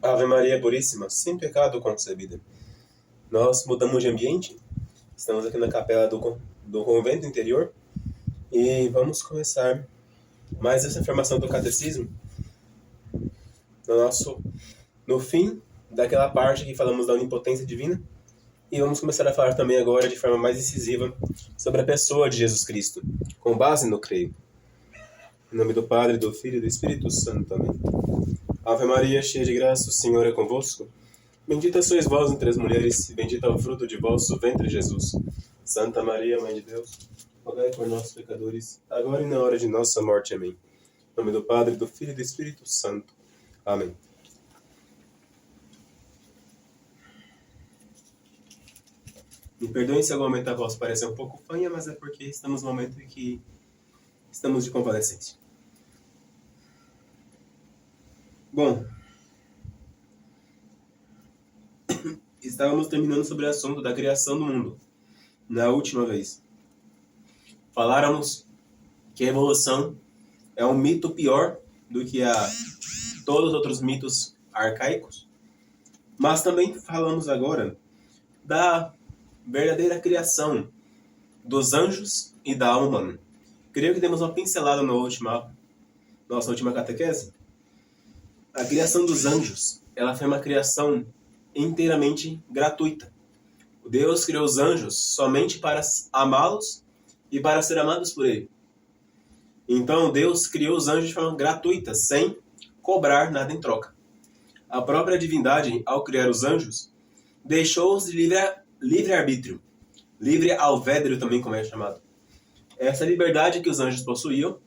Ave Maria Puríssima, sem pecado concebida. Nós mudamos de ambiente, estamos aqui na capela do convento interior e vamos começar mais essa informação do catecismo no fim daquela parte que falamos da onipotência divina, e vamos começar a falar também agora de forma mais incisiva sobre a pessoa de Jesus Cristo, com base no creio. Em nome do Padre, do Filho e do Espírito Santo. Amém. Ave Maria, cheia de graça, o Senhor é convosco. Bendita sois vós entre as mulheres, e bendito é o fruto de vosso ventre, Jesus. Santa Maria, Mãe de Deus, rogai por nós, pecadores, agora e na hora de nossa morte. Amém. Em nome do Padre, do Filho e do Espírito Santo. Amém. Me perdoem se algum momento a voz parecer um pouco fanha, mas é porque estamos num momento em que estamos de convalescência. Bom, estávamos terminando sobre o assunto da criação do mundo, na última vez. Faláramos que a evolução é um mito pior do que todos os outros mitos arcaicos, mas também falamos agora da verdadeira criação dos anjos e da alma humana. Creio que demos uma pincelada na nossa última catequese. A criação dos anjos, ela foi uma criação inteiramente gratuita. Deus criou os anjos somente para amá-los e para ser amados por Ele. Então Deus criou os anjos de forma gratuita, sem cobrar nada em troca. A própria divindade, ao criar os anjos, deixou-os de livre-arbítrio, livre-alvédrio também, como é chamado. Essa liberdade que os anjos possuíam,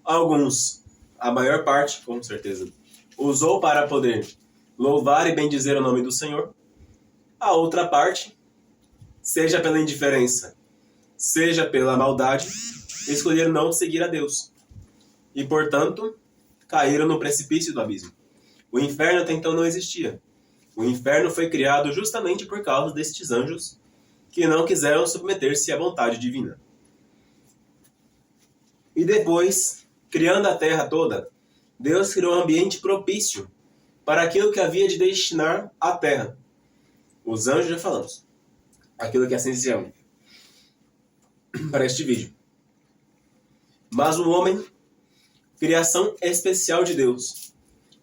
alguns, a maior parte, com certeza, usou para poder louvar e bendizer o nome do Senhor. A outra parte, seja pela indiferença, seja pela maldade, escolheram não seguir a Deus. E, portanto, caíram no precipício do abismo. O inferno até então não existia. O inferno foi criado justamente por causa destes anjos que não quiseram submeter-se à vontade divina. E depois, criando a terra toda, Deus criou um ambiente propício para aquilo que havia de destinar à terra. Os anjos já falamos. Aquilo que é essencial para este vídeo. Mas o homem, criação especial de Deus.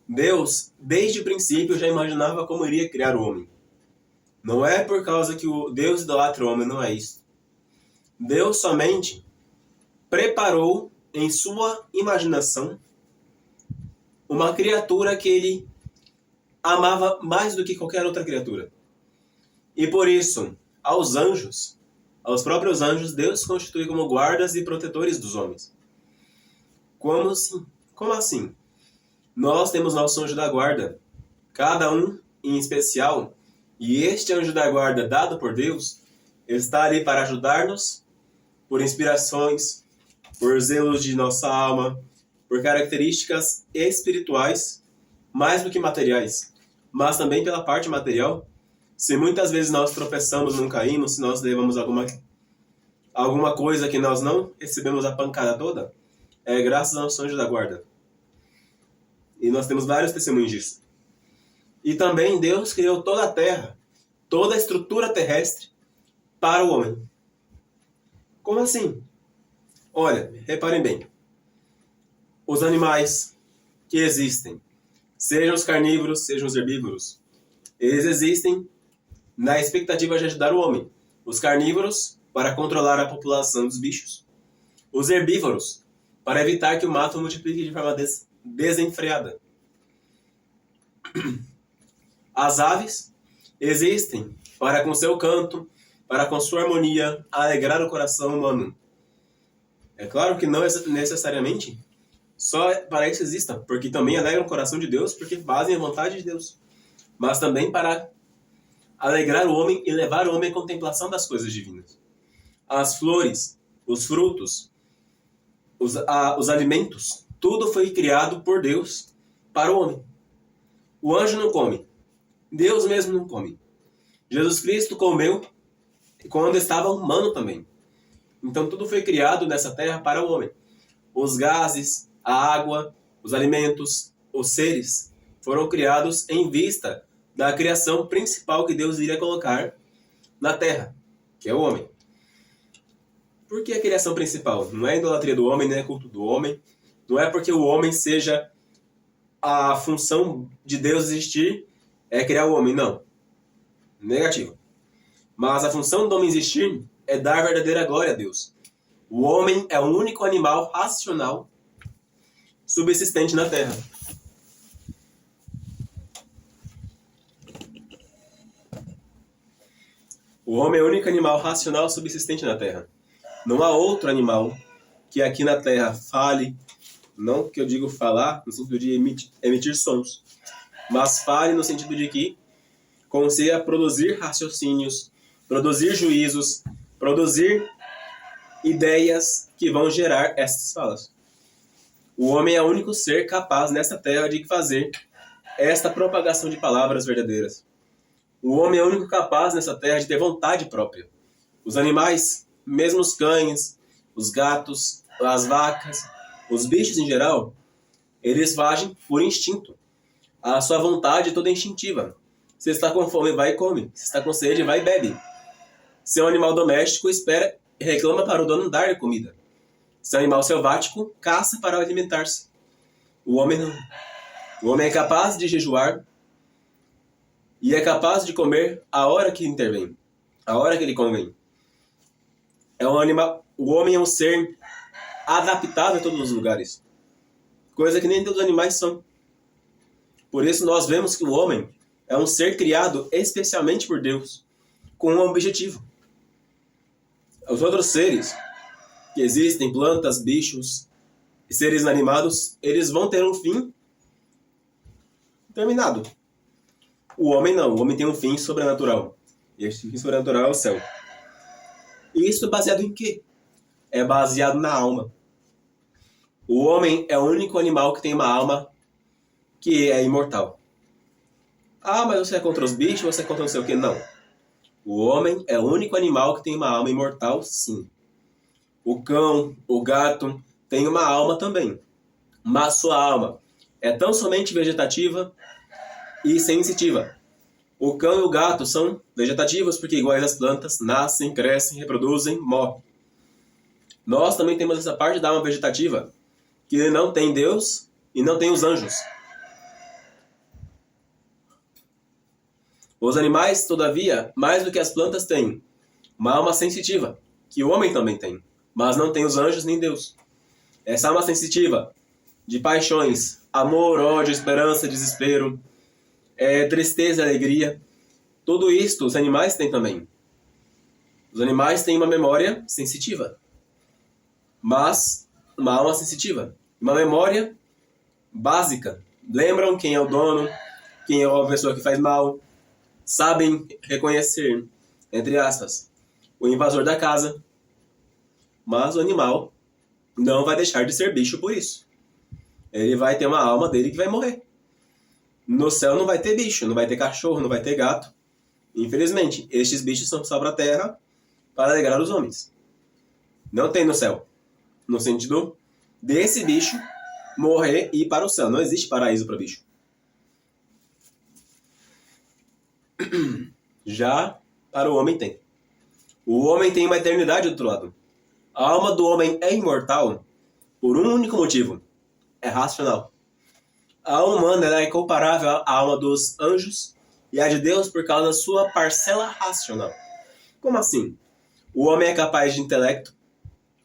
Deus, desde o princípio, já imaginava como iria criar o homem. Não é por causa que o Deus idolatra o homem, não é isso. Deus somente preparou em sua imaginação uma criatura que ele amava mais do que qualquer outra criatura. E por isso, aos próprios anjos, Deus constitui como guardas e protetores dos homens. Como assim? Como assim? Nós temos nosso anjo da guarda, cada um em especial, e este anjo da guarda dado por Deus está ali para ajudar-nos por inspirações, por zelos de nossa alma, por características espirituais, mais do que materiais, mas também pela parte material. Se muitas vezes nós tropeçamos, não caímos, se nós levamos alguma coisa que nós não recebemos a pancada toda, é graças ao nosso anjo da guarda. E nós temos vários testemunhos disso. E também Deus criou toda a terra, toda a estrutura terrestre para o homem. Como assim? Olha, reparem bem. Os animais que existem, sejam os carnívoros, sejam os herbívoros, eles existem na expectativa de ajudar o homem. Os carnívoros, para controlar a população dos bichos. Os herbívoros, para evitar que o mato multiplique de forma desenfreada. As aves existem para, com seu canto, para, com sua harmonia, alegrar o coração humano. É claro que não necessariamente só para isso existam, porque também alegram o coração de Deus, porque fazem a vontade de Deus. Mas também para alegrar o homem e levar o homem à contemplação das coisas divinas. As flores, os frutos, os alimentos, tudo foi criado por Deus para o homem. O anjo não come. Deus mesmo não come. Jesus Cristo comeu quando estava humano também. Então tudo foi criado nessa terra para o homem. Os gases, a água, os alimentos, os seres foram criados em vista da criação principal que Deus iria colocar na terra, que é o homem. Por que a criação principal? Não é a idolatria do homem, não é culto do homem, não é porque o homem seja a função de Deus existir, é criar o homem, não. Negativo. Mas a função do homem existir é dar verdadeira glória a Deus. O homem é o único animal racional subsistente na terra. O homem é o único animal racional subsistente na terra. Não há outro animal que aqui na terra fale, não que eu digo falar no sentido de emitir sons, mas fale no sentido de que consiga produzir raciocínios, produzir juízos, produzir ideias que vão gerar essas falas. O homem é o único ser capaz nessa terra de fazer esta propagação de palavras verdadeiras. O homem é o único capaz nessa terra de ter vontade própria. Os animais, mesmo os cães, os gatos, as vacas, os bichos em geral, eles agem por instinto. A sua vontade toda é instintiva. Se está com fome, vai e come. Se está com sede, vai e bebe. Se é um animal doméstico, espera e reclama para o dono dar comida. Se é um animal selvático, caça para alimentar-se. O homem não. O homem é capaz de jejuar e é capaz de comer a hora que intervém, a hora que ele convém. É um animal. O homem é um ser adaptável a todos os lugares, coisa que nem todos os animais são. Por isso nós vemos que o homem é um ser criado especialmente por Deus, com um objetivo. Os outros seres que existem, plantas, bichos, seres animados, eles vão ter um fim determinado. O homem não, o homem tem um fim sobrenatural. E esse fim sobrenatural é o céu. E isso é baseado em quê? É baseado na alma. O homem é o único animal que tem uma alma que é imortal. Ah, mas você é contra os bichos, você é contra não sei o quê? Não. O homem é o único animal que tem uma alma imortal, sim. O cão, o gato, tem uma alma também. Mas sua alma é tão somente vegetativa e sensitiva. O cão e o gato são vegetativos porque, iguais às plantas, nascem, crescem, reproduzem, morrem. Nós também temos essa parte da alma vegetativa, que não tem Deus e não tem os anjos. Os animais, todavia, mais do que as plantas, têm uma alma sensitiva, que o homem também tem, mas não tem os anjos nem Deus. Essa alma sensitiva de paixões, amor, ódio, esperança, desespero, tristeza, alegria, tudo isto os animais têm também. Os animais têm uma memória sensitiva, mas uma alma sensitiva, uma memória básica. Lembram quem é o dono, quem é a pessoa que faz mal, sabem reconhecer, entre aspas, o invasor da casa, mas o animal não vai deixar de ser bicho por isso. Ele vai ter uma alma dele que vai morrer. No céu não vai ter bicho, não vai ter cachorro, não vai ter gato. Infelizmente, estes bichos são só para a terra para alegrar os homens. Não tem no céu. No sentido desse bicho morrer e ir para o céu. Não existe paraíso para bicho. Já para o homem tem. O homem tem uma eternidade do outro lado. A alma do homem é imortal por um único motivo. É racional. A alma humana ela é comparável à alma dos anjos e à de Deus por causa da sua parcela racional. Como assim? O homem é capaz de intelecto,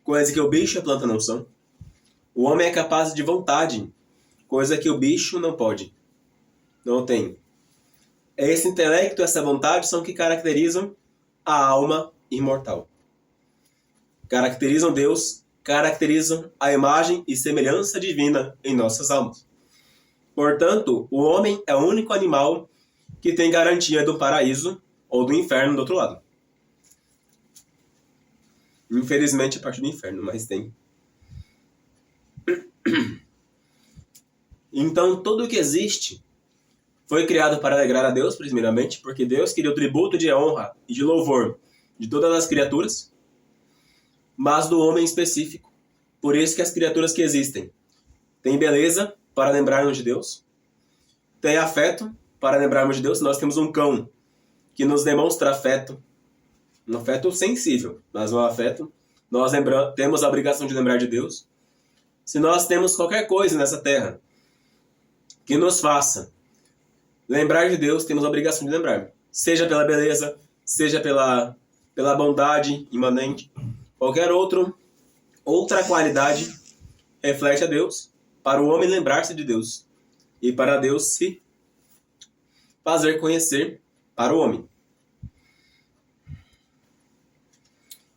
coisa que o bicho e a planta não são. O homem é capaz de vontade, coisa que o bicho não pode. Não tem. Esse intelecto e essa vontade são que caracterizam a alma imortal. Caracterizam Deus, caracterizam a imagem e semelhança divina em nossas almas. Portanto, o homem é o único animal que tem garantia do paraíso ou do inferno do outro lado. Infelizmente, a parte do inferno, mas tem. Então, tudo o que existe foi criado para alegrar a Deus, primeiramente, porque Deus queria o tributo de honra e de louvor de todas as criaturas, mas do homem específico. Por isso que as criaturas que existem têm beleza para lembrar-nos de Deus, tem afeto para lembrarmos de Deus. Se nós temos um cão que nos demonstra afeto, um afeto sensível, mas um afeto, nós temos a obrigação de lembrar de Deus. Se nós temos qualquer coisa nessa terra que nos faça lembrar de Deus, temos a obrigação de lembrar. Seja pela beleza, seja pela bondade imanente, qualquer outra qualidade reflete a Deus, para o homem lembrar-se de Deus e para Deus se fazer conhecer para o homem.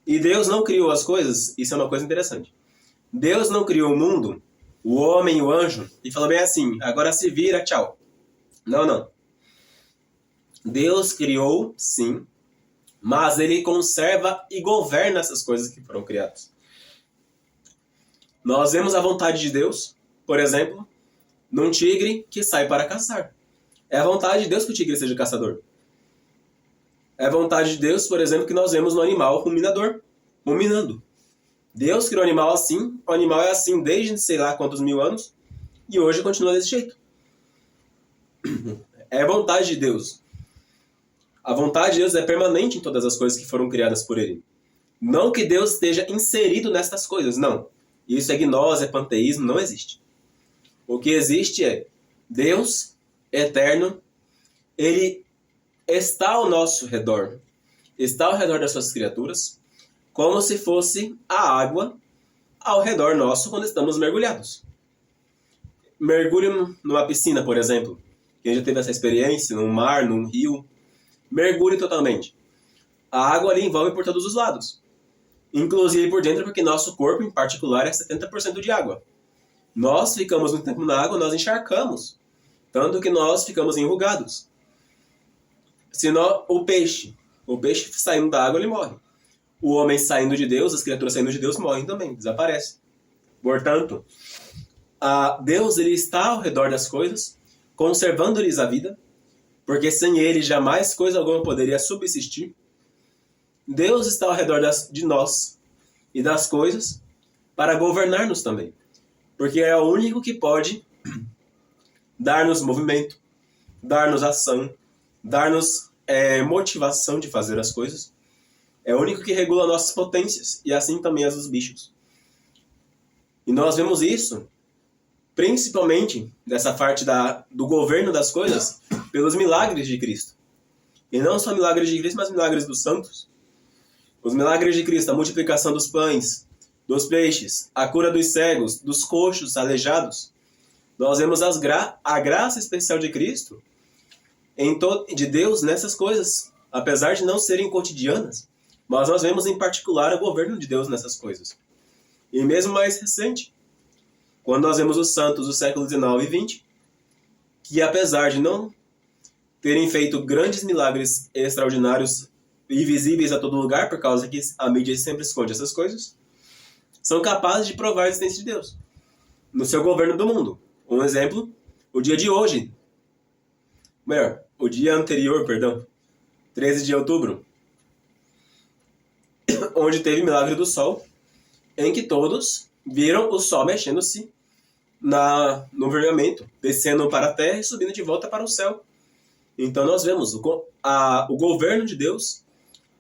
E Deus não criou as coisas, isso é uma coisa interessante. Deus não criou o mundo, o homem, o anjo, e falou bem assim, agora se vira, tchau. Não. Deus criou, sim, mas ele conserva e governa essas coisas que foram criadas. Nós vemos a vontade de Deus, por exemplo, num tigre que sai para caçar. É a vontade de Deus que o tigre seja caçador. É a vontade de Deus, por exemplo, que nós vemos no animal ruminador, ruminando. Deus criou o animal assim, o animal é assim desde sei lá quantos mil anos, e hoje continua desse jeito. É a vontade de Deus. A vontade de Deus é permanente em todas as coisas que foram criadas por Ele. Não que Deus esteja inserido nestas coisas, não. Isso é gnose, é panteísmo, não existe. O que existe é Deus eterno, Ele está ao nosso redor, está ao redor das suas criaturas, como se fosse a água ao redor nosso quando estamos mergulhados. Mergulhe numa piscina, por exemplo. Quem já teve essa experiência, num mar, num rio, mergulhe totalmente. A água ali envolve por todos os lados. Inclusive por dentro, porque nosso corpo, em particular, é 70% de água. Nós ficamos um tempo na água, nós encharcamos. Tanto que nós ficamos enrugados. O peixe saindo da água, ele morre. O homem saindo de Deus, as criaturas saindo de Deus, morrem também, desaparecem. Portanto, Deus ele está ao redor das coisas, conservando-lhes a vida, porque sem ele jamais coisa alguma poderia subsistir. Deus está ao redor de nós e das coisas para governar-nos também, porque é o único que pode dar-nos movimento, dar-nos ação, dar-nos motivação de fazer as coisas. É o único que regula nossas potências, e assim também as dos bichos. E nós vemos isso, principalmente, nessa parte do governo das coisas, pelos milagres de Cristo. E não só milagres de Cristo, mas milagres dos santos. Os milagres de Cristo, a multiplicação dos pães, dos peixes, a cura dos cegos, dos coxos, aleijados. Nós vemos a graça especial de Cristo, de Deus nessas coisas, apesar de não serem cotidianas. Mas nós vemos em particular o governo de Deus nessas coisas. E mesmo mais recente, quando nós vemos os santos do século XIX e XX, que apesar de não terem feito grandes milagres extraordinários e visíveis a todo lugar, por causa que a mídia sempre esconde essas coisas, são capazes de provar a existência de Deus no seu governo do mundo. Um exemplo, o dia de hoje, o dia anterior, 13 de outubro, onde teve milagre do sol, em que todos viram o sol mexendo-se no firmamento, descendo para a terra e subindo de volta para o céu. Então nós vemos o governo de Deus,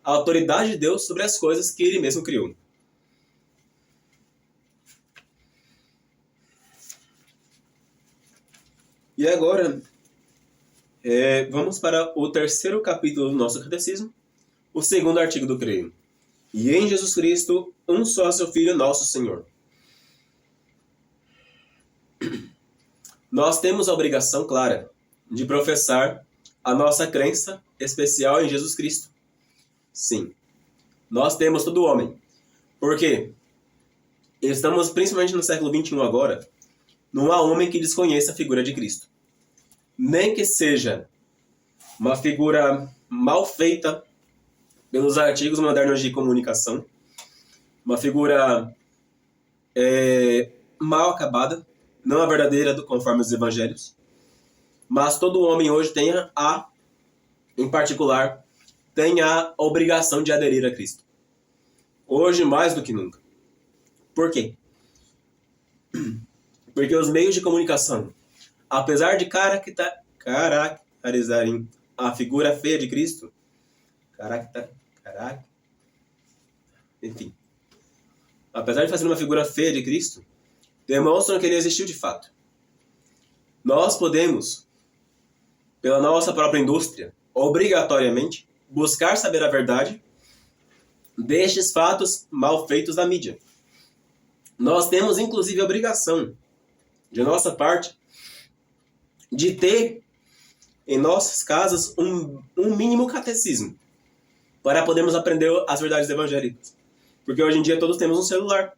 a autoridade de Deus sobre as coisas que Ele mesmo criou. E agora, vamos para o terceiro capítulo do nosso catecismo, o segundo artigo do creio. E em Jesus Cristo, um só seu Filho, nosso Senhor. Nós temos a obrigação clara de professar a nossa crença especial em Jesus Cristo. Sim, nós temos todo homem. Por quê? Estamos, principalmente no século XXI agora, não há homem que desconheça a figura de Cristo. Nem que seja uma figura mal feita pelos artigos modernos de comunicação, uma figura mal acabada, não a verdadeira conforme os evangelhos, mas todo homem hoje em particular, tem a obrigação de aderir a Cristo. Hoje mais do que nunca. Por quê? Porque os meios de comunicação, apesar de caracterizarem a figura feia de Cristo, enfim, apesar de fazer uma figura feia de Cristo, demonstram que ele existiu de fato. Nós podemos, pela nossa própria indústria, obrigatoriamente, buscar saber a verdade destes fatos mal feitos da mídia. Nós temos, inclusive, a obrigação, de nossa parte, de ter em nossas casas um mínimo catecismo para podermos aprender as verdades evangélicas. Porque hoje em dia todos temos um celular.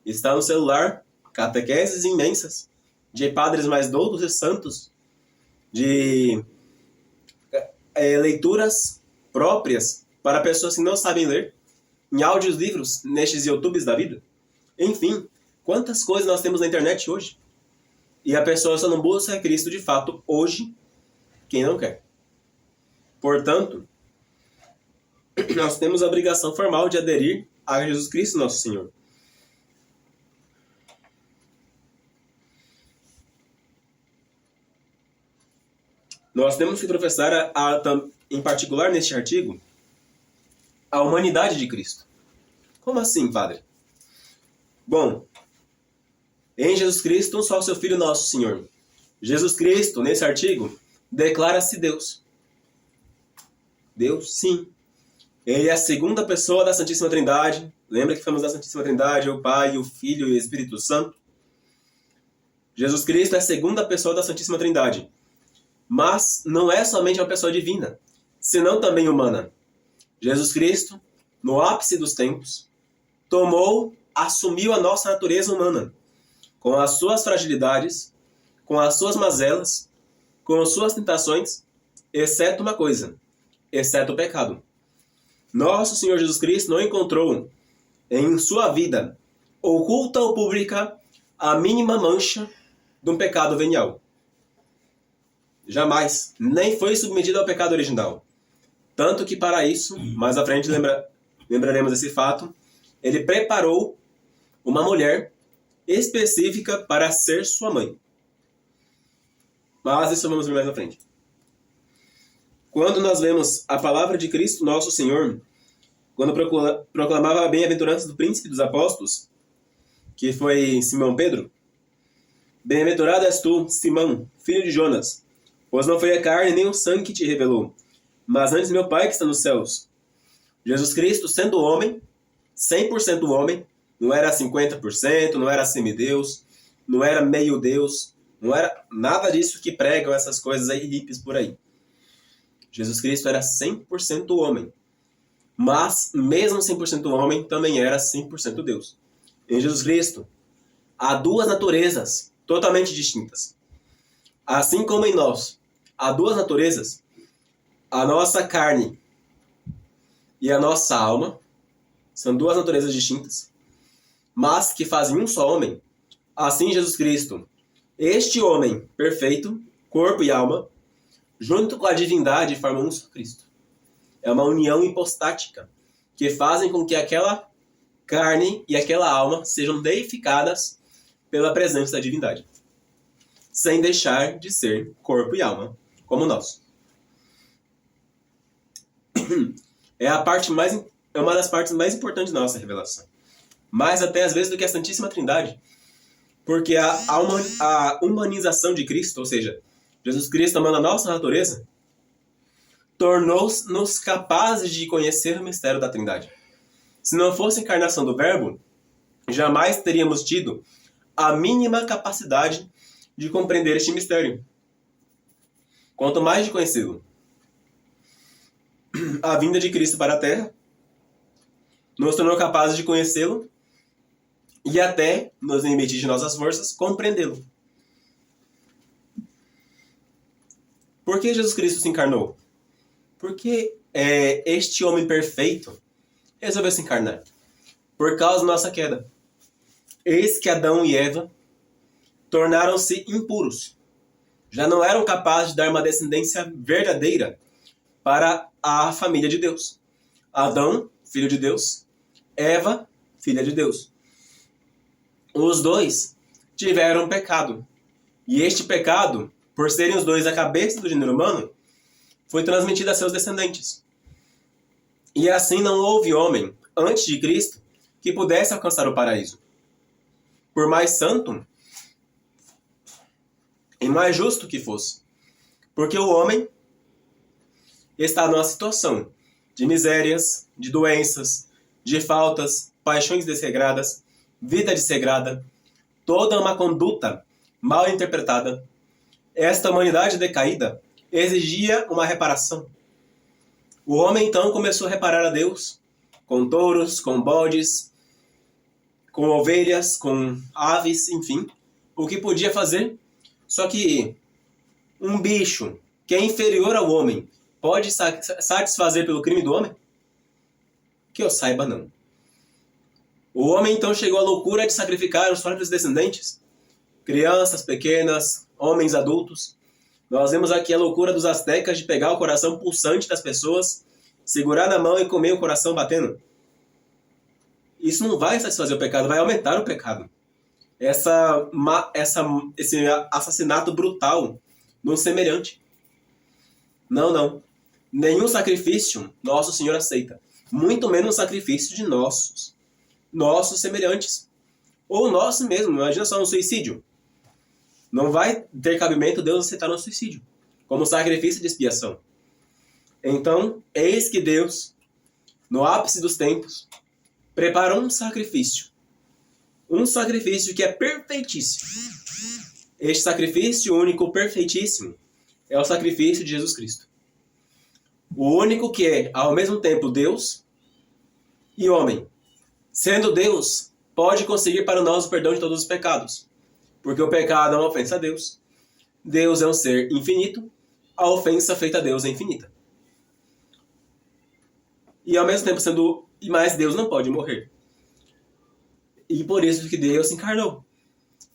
Está no celular catequeses imensas de padres mais doutos e santos, de leituras próprias para pessoas que não sabem ler, em áudios livros nestes YouTubes da vida. Enfim, quantas coisas nós temos na internet hoje. E a pessoa só não busca Cristo de fato hoje, quem não quer. Portanto, nós temos a obrigação formal de aderir a Jesus Cristo, nosso Senhor. Nós temos que professar, em particular neste artigo, a humanidade de Cristo. Como assim, padre? Bom, em Jesus Cristo, só o seu Filho nosso Senhor. Jesus Cristo, nesse artigo, declara-se Deus. Deus, sim. Ele é a segunda pessoa da Santíssima Trindade. Lembra que falamos da Santíssima Trindade, o Pai, o Filho e o Espírito Santo? Jesus Cristo é a segunda pessoa da Santíssima Trindade. Mas não é somente uma pessoa divina, senão também humana. Jesus Cristo, no ápice dos tempos, assumiu a nossa natureza humana, com as suas fragilidades, com as suas mazelas, com as suas tentações, exceto uma coisa, exceto o pecado. Nosso Senhor Jesus Cristo não encontrou em sua vida, oculta ou pública, a mínima mancha de um pecado venial. Jamais. Nem foi submetido ao pecado original. Tanto que para isso, mais à frente lembraremos esse fato, ele preparou uma mulher específica para ser sua mãe. Mas isso vamos ver mais à frente. Quando nós vemos a palavra de Cristo, nosso Senhor, quando proclamava a bem-aventurança do príncipe dos apóstolos, que foi Simão Pedro, bem-aventurado és tu, Simão, filho de Jonas, pois não foi a carne nem o sangue que te revelou, mas antes meu Pai que está nos céus. Jesus Cristo, sendo homem, 100% homem, não era 50%, não era semideus, não era meio Deus, não era nada disso que pregam essas coisas aí hippies por aí. Jesus Cristo era 100% homem, mas mesmo 100% homem, também era 100% Deus. Em Jesus Cristo, há duas naturezas totalmente distintas. Assim como em nós, há duas naturezas, a nossa carne e a nossa alma, são duas naturezas distintas, mas que fazem um só homem. Assim Jesus Cristo, este homem perfeito, corpo e alma, junto com a divindade, formam um só Cristo. É uma união hipostática, que fazem com que aquela carne e aquela alma sejam deificadas pela presença da divindade, sem deixar de ser corpo e alma, como nós. É uma das partes mais importantes da nossa revelação. Mais até às vezes do que a Santíssima Trindade. Porque a humanização de Cristo, ou seja, Jesus Cristo tomando a nossa natureza, tornou-nos capazes de conhecer o mistério da Trindade. Se não fosse a encarnação do Verbo, jamais teríamos tido a mínima capacidade de compreender este mistério. Quanto mais de conhecê-lo. A vinda de Cristo para a Terra nos tornou capazes de conhecê-lo e até, nos limites de nossas forças, compreendê-lo. Por que Jesus Cristo se encarnou? Porque este homem perfeito resolveu se encarnar. Por causa da nossa queda. Eis que Adão e Eva tornaram-se impuros. Já não eram capazes de dar uma descendência verdadeira para a família de Deus. Adão, filho de Deus. Eva, filha de Deus. Os dois tiveram pecado. E este pecado, por serem os dois a cabeça do gênero humano, foi transmitida a seus descendentes. E assim não houve homem, antes de Cristo, que pudesse alcançar o paraíso. Por mais santo e mais justo que fosse. Porque o homem está numa situação de misérias, de doenças, de faltas, paixões desregradas, vida desregrada, toda uma conduta mal interpretada. Esta humanidade decaída exigia uma reparação. O homem então começou a reparar a Deus com touros, com bodes, com ovelhas, com aves, enfim, o que podia fazer. Só que um bicho que é inferior ao homem pode satisfazer pelo crime do homem? Que eu saiba, não. O homem então chegou à loucura de sacrificar os próprios descendentes, crianças pequenas, homens adultos. Nós vemos aqui a loucura dos astecas de pegar o coração pulsante das pessoas, segurar na mão e comer o coração batendo. Isso não vai satisfazer o pecado, vai aumentar o pecado. Esse assassinato brutal de um semelhante. Não. Nenhum sacrifício nosso Senhor aceita. Muito menos sacrifício de nossos semelhantes. Ou nosso mesmo, imagina só um suicídio. Não vai ter cabimento Deus aceitar um suicídio como sacrifício de expiação. Então, eis que Deus, no ápice dos tempos, preparou um sacrifício. Um sacrifício que é perfeitíssimo. Este sacrifício único, perfeitíssimo, é o sacrifício de Jesus Cristo. O único que é, ao mesmo tempo, Deus e homem. Sendo Deus, pode conseguir para nós o perdão de todos os pecados. Porque o pecado é uma ofensa a Deus. Deus é um ser infinito. A ofensa feita a Deus é infinita. E ao mesmo tempo sendo... Mas Deus não pode morrer. E por isso que Deus se encarnou.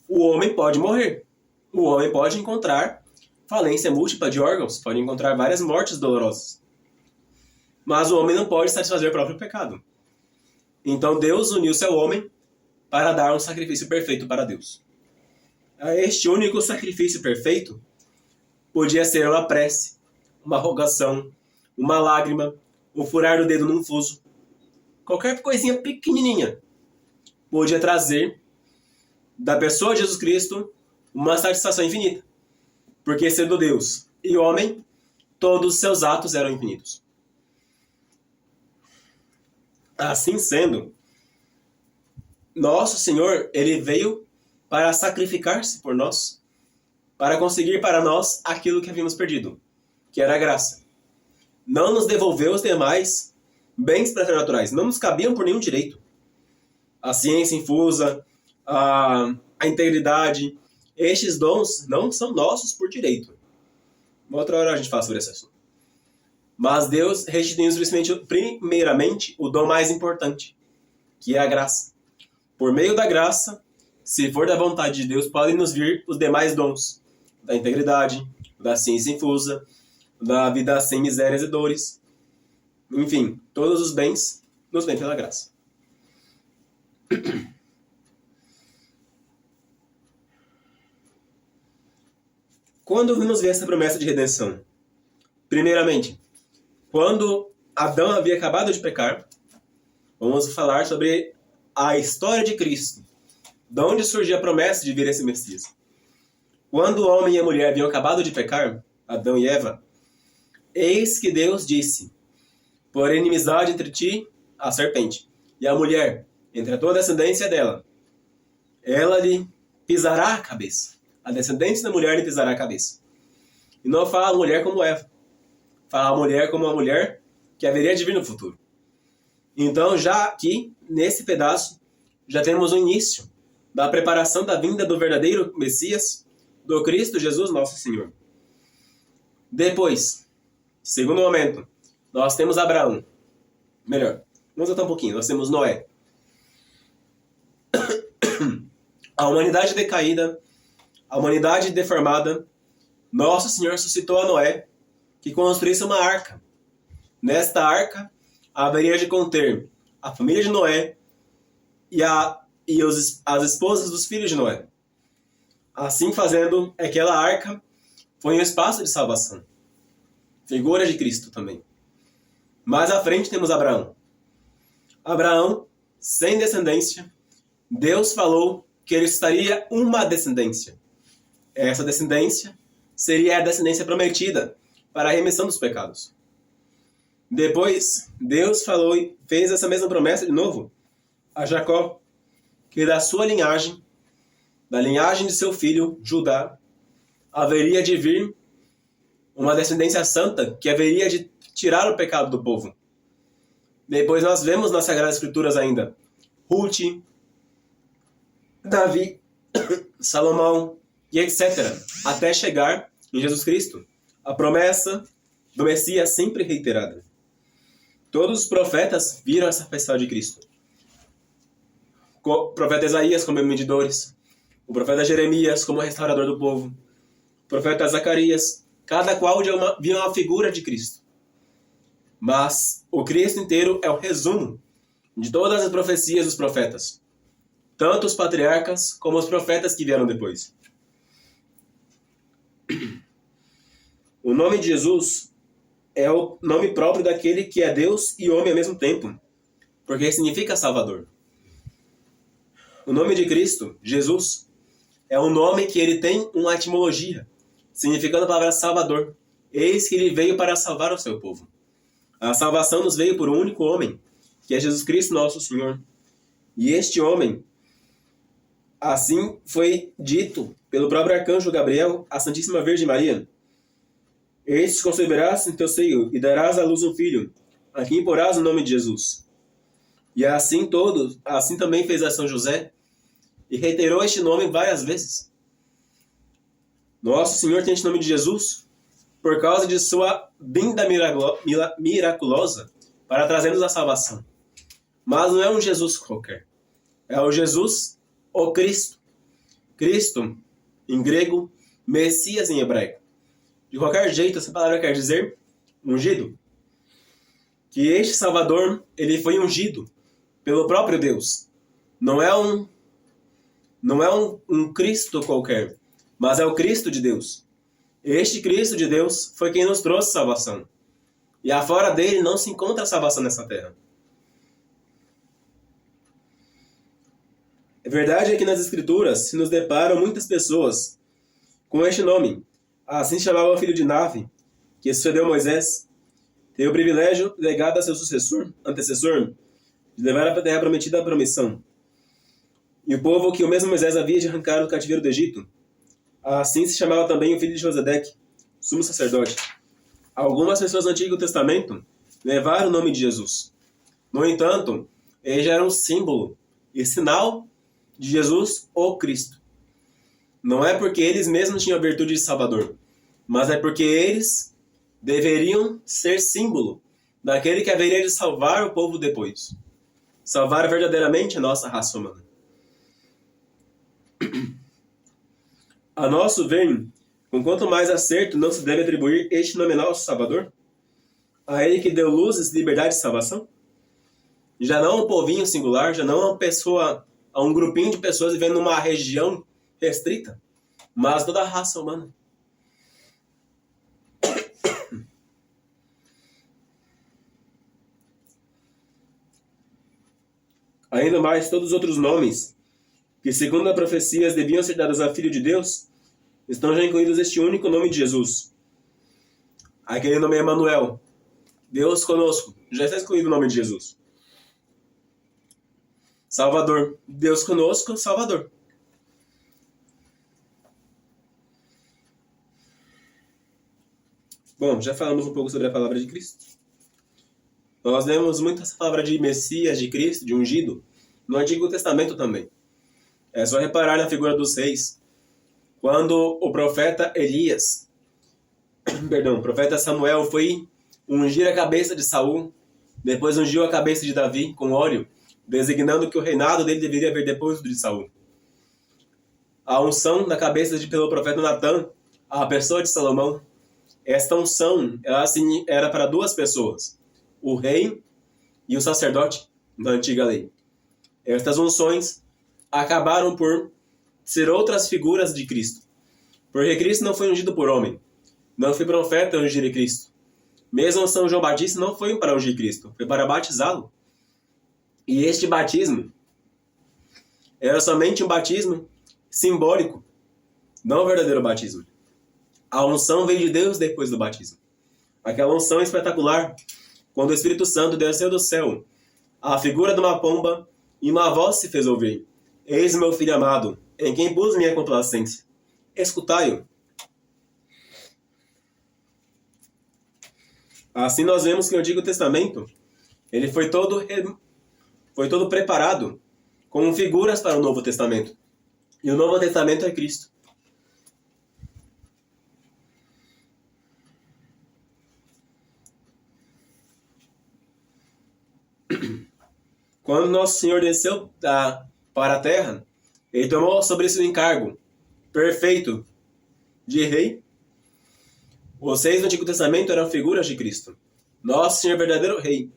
O homem pode morrer. O homem pode encontrar falência múltipla de órgãos. Pode encontrar várias mortes dolorosas. Mas o homem não pode satisfazer o próprio pecado. Então Deus uniu-se ao homem para dar um sacrifício perfeito para Deus. Este único sacrifício perfeito podia ser uma prece, uma rogação, uma lágrima, um furar do dedo num fuso. Qualquer coisinha pequenininha podia trazer da pessoa de Jesus Cristo uma satisfação infinita. Porque sendo Deus e homem, todos os seus atos eram infinitos. Assim sendo, nosso Senhor, ele veio para sacrificar-se por nós, para conseguir para nós aquilo que havíamos perdido, que era a graça. Não nos devolveu os demais bens preternaturais, não nos cabiam por nenhum direito. A ciência infusa, a integridade, estes dons não são nossos por direito. Uma outra hora a gente fala sobre esse assunto. Mas Deus restituiu primeiramente o dom mais importante, que é a graça. Por meio da graça, se for da vontade de Deus, podem nos vir os demais dons, da integridade, da ciência infusa, da vida sem misérias e dores. Enfim, todos os bens nos vêm pela graça. Quando vimos ver essa promessa de redenção? Primeiramente, quando Adão havia acabado de pecar, vamos falar sobre a história de Cristo. De onde surgiu a promessa de vir esse Messias? Quando o homem e a mulher haviam acabado de pecar, Adão e Eva, eis que Deus disse: por inimizade entre ti, a serpente, e a mulher, entre a tua descendência dela, ela lhe pisará a cabeça. A descendência da mulher lhe pisará a cabeça. E não fala a mulher como Eva. Fala a mulher como uma mulher que haveria de vir no futuro. Então, já aqui, nesse pedaço, já temos o início da preparação da vinda do verdadeiro Messias, do Cristo Jesus, nosso Senhor. Depois, segundo momento, nós temos Abraão. Melhor, vamos voltar um pouquinho. Nós temos Noé. A humanidade decaída, a humanidade deformada, nosso Senhor suscitou a Noé que construísse uma arca. Nesta arca haveria de conter a família de Noé e as esposas dos filhos de Noé. Assim fazendo, aquela arca foi um espaço de salvação. Figura de Cristo também. Mais à frente temos Abraão. Abraão, sem descendência, Deus falou que ele estaria uma descendência. Essa descendência seria a descendência prometida para a remissão dos pecados. Depois, Deus falou e fez essa mesma promessa de novo a Jacó, que da sua linhagem, da linhagem de seu filho, Judá, haveria de vir uma descendência santa que haveria de tirar o pecado do povo. Depois nós vemos nas Sagradas Escrituras ainda Ruth, Davi, Salomão e etc. Até chegar em Jesus Cristo, a promessa do Messias sempre reiterada. Todos os profetas viram essa festa de Cristo. O profeta Isaías como medidores, o profeta Jeremias como restaurador do povo, o profeta Zacarias, cada qual via uma figura de Cristo. Mas o Cristo inteiro é o resumo de todas as profecias dos profetas, tanto os patriarcas como os profetas que vieram depois. O nome de Jesus é o nome próprio daquele que é Deus e homem ao mesmo tempo, porque significa Salvador. O nome de Cristo, Jesus, é um nome que ele tem uma etimologia, significando a palavra Salvador. Eis que ele veio para salvar o seu povo. A salvação nos veio por um único homem, que é Jesus Cristo, nosso Senhor. E este homem, assim foi dito pelo próprio arcanjo Gabriel à Santíssima Virgem Maria: eis que conceberás em teu seio e darás à luz um filho, a quem porás o nome de Jesus. E assim também fez a São José, e reiterou este nome várias vezes. Nosso Senhor tem este nome de Jesus por causa de sua vinda miraculosa para trazer-nos a salvação. Mas não é um Jesus qualquer. É o Jesus, o Cristo. Cristo, em grego, Messias em hebraico. De qualquer jeito, essa palavra quer dizer ungido. Que este Salvador, ele foi ungido pelo próprio Deus. Não é um Cristo qualquer, mas é o Cristo de Deus. Este Cristo de Deus foi quem nos trouxe salvação. E afora dele não se encontra salvação nessa terra. A verdade é que nas Escrituras se nos deparam muitas pessoas com este nome. Assim se chamava o filho de Navi, que sucedeu Moisés. Teve o privilégio legado a seu antecessor, de levar a terra prometida à promissão. E o povo que o mesmo Moisés havia de arrancar do cativeiro do Egito. Assim se chamava também o filho de Josedeque, sumo sacerdote. Algumas pessoas do Antigo Testamento levaram o nome de Jesus. No entanto, ele já era um símbolo e sinal de Jesus, o Cristo. Não é porque eles mesmos tinham a virtude de Salvador, mas é porque eles deveriam ser símbolo daquele que haveria de salvar o povo depois. Salvar verdadeiramente a nossa raça humana. A nosso ver, com quanto mais acerto não se deve atribuir este nome ao nosso Salvador? A ele que deu luzes, liberdade e salvação? Já não um povinho singular, já não uma pessoa, a um grupinho de pessoas vivendo numa região restrita, mas toda a raça humana. Ainda mais todos os outros nomes que, segundo as profecias, deviam ser dados a Filho de Deus, estão já incluídos neste único nome de Jesus. Aquele nome é Emanuel, Deus conosco, já está incluído o nome de Jesus. Salvador, Deus conosco, Salvador. Bom, já falamos um pouco sobre a palavra de Cristo. Nós lemos muito essa palavra de Messias, de Cristo, de ungido, no Antigo Testamento também. É só reparar na figura dos reis. Quando o profeta o profeta Samuel foi ungir a cabeça de Saul, depois ungiu a cabeça de Davi com óleo, designando que o reinado dele deveria vir depois do de Saul. A unção da cabeça pelo profeta Natã, a pessoa de Salomão, esta unção era para duas pessoas, o rei e o sacerdote da antiga lei. Estas unções acabaram por ser outras figuras de Cristo, porque Cristo não foi ungido por homem, não fui profeta antes de Cristo. Mesmo São João Batista não foi para ungir Cristo, foi para batizá-lo. E este batismo era somente um batismo simbólico, não um verdadeiro batismo. A unção veio de Deus depois do batismo. Aquela unção espetacular, quando o Espírito Santo desceu do céu, a figura de uma pomba, e uma voz se fez ouvir: Eis meu filho amado, em quem pus minha complacência. Escutai-o. Assim nós vemos que o Antigo Testamento ele foi todo preparado com figuras para o Novo Testamento. E o Novo Testamento é Cristo. Quando Nosso Senhor desceu para a terra, ele tomou sobre si o encargo perfeito de rei. Os reis do Antigo Testamento eram figuras de Cristo. Nosso Senhor é verdadeiro rei,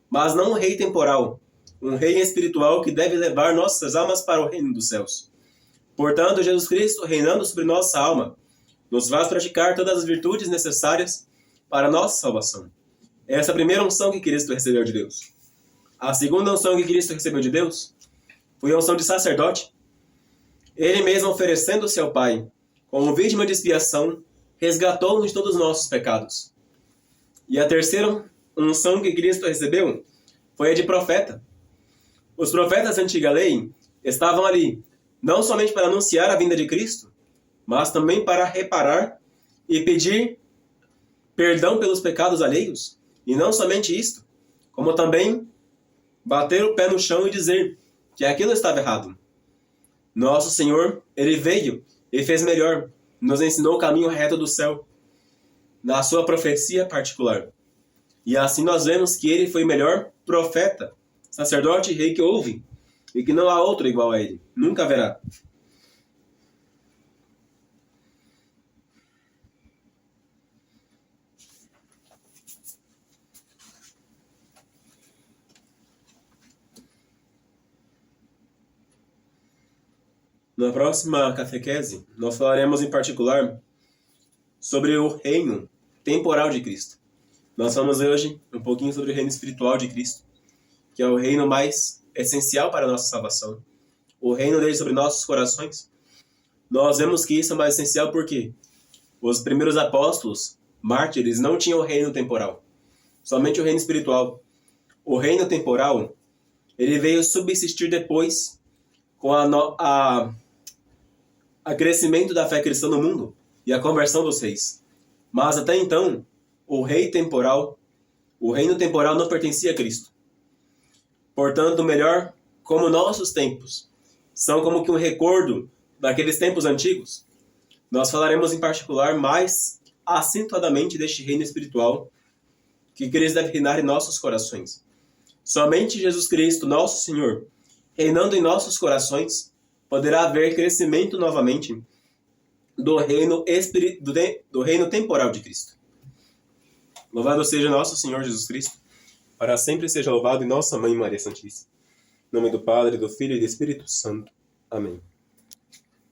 mas não um rei temporal, um rei espiritual que deve levar nossas almas para o reino dos céus. Portanto, Jesus Cristo, reinando sobre nossa alma, nos faz praticar todas as virtudes necessárias para a nossa salvação. Essa é a primeira unção que Cristo recebeu de Deus. A segunda unção que Cristo recebeu de Deus foi a unção de sacerdote. Ele mesmo, oferecendo-se ao Pai como vítima de expiação, resgatou-nos de todos os nossos pecados. E a terceira unção que Cristo recebeu foi a de profeta. Os profetas da antiga lei estavam ali, não somente para anunciar a vinda de Cristo, mas também para reparar e pedir perdão pelos pecados alheios. E não somente isto, como também bater o pé no chão e dizer que aquilo estava errado. Nosso Senhor, ele veio e fez melhor, nos ensinou o caminho reto do céu, na sua profecia particular. E assim nós vemos que ele foi o melhor profeta, sacerdote e rei que houve, e que não há outro igual a ele, nunca haverá. Na próxima catequese, nós falaremos em particular sobre o reino temporal de Cristo. Nós falamos hoje um pouquinho sobre o reino espiritual de Cristo, que é o reino mais essencial para a nossa salvação. O reino dele sobre nossos corações. Nós vemos que isso é mais essencial porque os primeiros apóstolos, mártires, não tinham o reino temporal, somente o reino espiritual. O reino temporal, ele veio subsistir depois com a crescimento da fé cristã no mundo e a conversão dos reis. Mas até então, o reino temporal não pertencia a Cristo. Portanto, melhor, como nossos tempos são como que um recordo daqueles tempos antigos, nós falaremos em particular mais acentuadamente deste reino espiritual que Cristo deve reinar em nossos corações. Somente Jesus Cristo, nosso Senhor, reinando em nossos corações, poderá haver crescimento novamente do reino temporal de Cristo. Louvado seja nosso Senhor Jesus Cristo, para sempre seja louvado, e nossa Mãe Maria Santíssima. Em nome do Padre, do Filho e do Espírito Santo. Amém.